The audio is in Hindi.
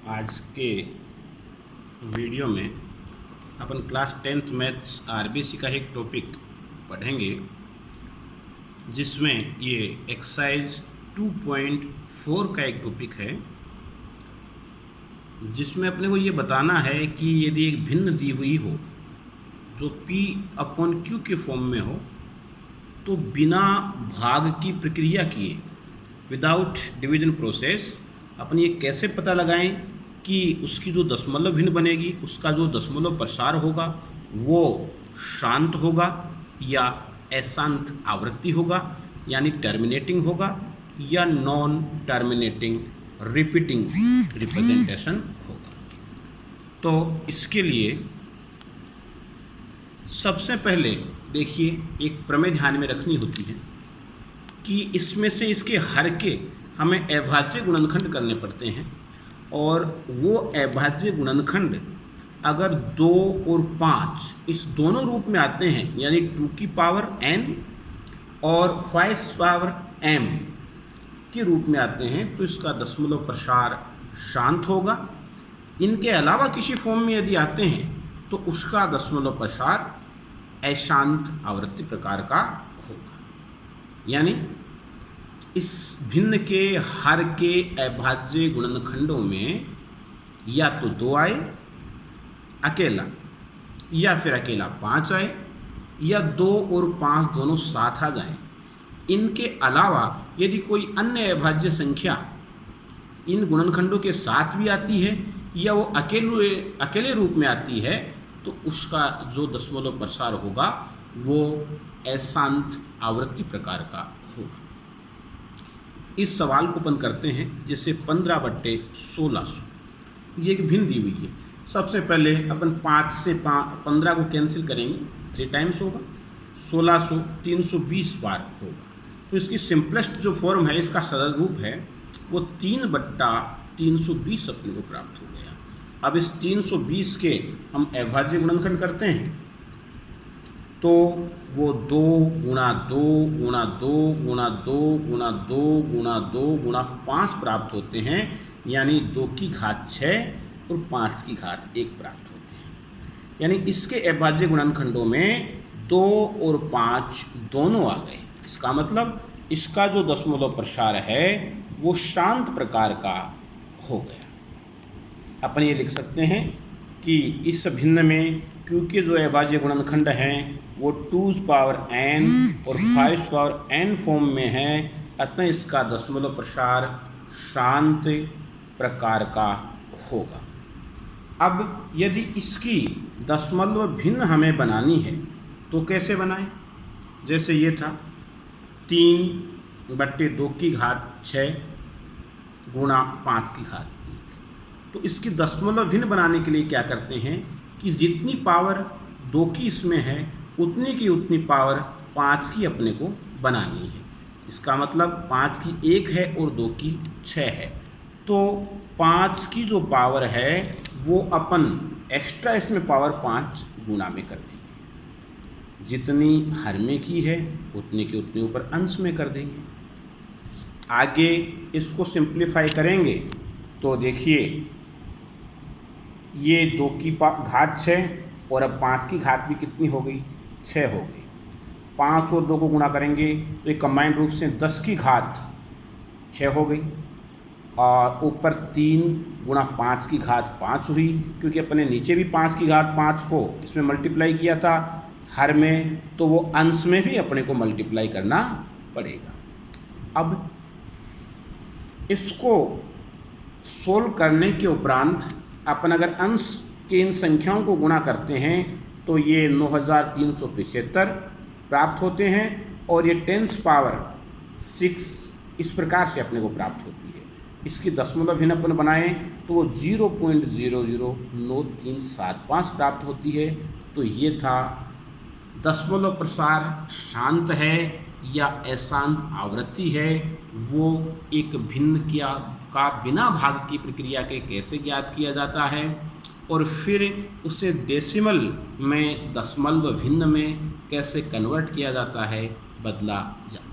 आज के वीडियो में अपन क्लास 10th मैथ्स आरबीसी का एक टॉपिक पढ़ेंगे जिसमें ये एक्सरसाइज 2.4 का एक टॉपिक है जिसमें अपने को ये बताना है कि यदि एक भिन्न दी हुई हो जो P/Q के फॉर्म में हो तो बिना भाग की प्रक्रिया किए विदाउट डिवीजन प्रोसेस अपन ये कैसे पता लगाएं कि उसकी जो दशमलव भिन्न बनेगी उसका जो दशमलव प्रसार होगा वो शांत होगा या अशांत आवृत्ति होगा यानी टर्मिनेटिंग होगा या नॉन टर्मिनेटिंग रिपीटिंग रिप्रेजेंटेशन होगा। तो इसके लिए सबसे पहले देखिए एक प्रमेय ध्यान में रखनी होती है कि इसमें से इसके हर के हमें अभाज्य गुणनखंड करने पड़ते हैं और वो अभाज्य गुणनखंड अगर 2 और 5 इस दोनों रूप में आते हैं यानी 2 की पावर n और 5 पावर m के रूप में आते हैं तो इसका दशमलव प्रसार शांत होगा। इनके अलावा किसी फॉर्म में यदि आते हैं तो उसका दशमलव प्रसार अशांत आवृत्ति प्रकार का होगा। यानी इस भिन्न के हर के अभाज्य गुणनखंडों में या तो 2 आए अकेला या फिर अकेला 5 आए या 2 और 5 दोनों साथ आ जाएं। इनके अलावा यदि कोई अन्य अभाज्य संख्या इन गुणनखंडों के साथ भी आती है या वो अकेले रूप में आती है तो उसका जो दशमलव प्रसार होगा वो अशांत आवृत्ति प्रकार का होगा। इस सवाल को अपन करते हैं जैसे 15/1600 ये एक भिन्न दी हुई है। सबसे पहले अपन 5 से 15 को कैंसिल करेंगे 3 टाइम्स होगा 1600 320 बार होगा। तो इसकी सिंपलेस्ट जो फॉर्म है इसका सरल रूप है वो 3/320 अपने को प्राप्त हो गया। अब इस 320 के हम अभाज्य गुणनखंड करते हैं तो वो 2 गुणा 2 गुणा 2 गुणा 2 गुणा 2 गुणा 2 गुणा 5 प्राप्त होते हैं यानी 2 की घात 6 और 5 की घात 1 प्राप्त होते हैं। यानी इसके अभाज्य गुणनखंडों में 2 और 5 दोनों आ गए। इसका मतलब इसका जो दशमलव प्रसार है वो शांत प्रकार का हो गया। अपन ये लिख सकते हैं कि इस भिन्न में क्योंकि जो अभाज्य गुणनखंड हैं वो 2 पावर n और 5 पावर n फॉर्म में है अतः इसका दशमलव प्रसार शांत प्रकार का होगा। अब यदि इसकी दशमलव भिन्न हमें बनानी है तो कैसे बनाएं? जैसे ये था 3/2 की घात 6 गुणा 5 की घात 1। तो इसकी दशमलव भिन्न बनाने के लिए क्या करते हैं कि जितनी पावर 2 की इसमें है उतनी की उतनी पावर 5 की अपने को बनानी है। इसका मतलब 5 की 1 है और 2 की 6 है तो 5 की जो पावर है वो अपन एक्स्ट्रा इसमें पावर 5 गुना में कर देंगे। जितनी हर में की है उतनी की उतनी ऊपर अंश में कर देंगे। आगे इसको सिंप्लीफाई करेंगे तो देखिए ये 2 की घात 6 और अब 5 की घात भी कितनी हो गई 6 हो गई। 5 और 2 को गुणा करेंगे तो ये कंबाइंड रूप से 10 की घात 6 हो गई और ऊपर 3 गुणा 5 की घात 5 हुई क्योंकि अपने नीचे भी 5 की घात 5 को इसमें मल्टीप्लाई किया था हर में तो वो अंश में भी अपने को मल्टीप्लाई करना पड़ेगा। अब इसको सोल्व करने के उपरांत अपन अगर अंश के इन संख्याओं को गुणा करते हैं तो ये 9375 प्राप्त होते हैं और ये 10 पावर 6 इस प्रकार से अपने को प्राप्त होती है। इसकी दशमलव भिन्न अपन बनाएं तो वो 0.009375 प्राप्त होती है। तो ये था दशमलव प्रसार शांत है या अशांत आवृत्ति है वो एक भिन्न का बिना भाग की प्रक्रिया के कैसे ज्ञात किया जाता है और फिर उसे डेसिमल में दशमलव भिन्न में कैसे कन्वर्ट किया जाता है बदला जाता है।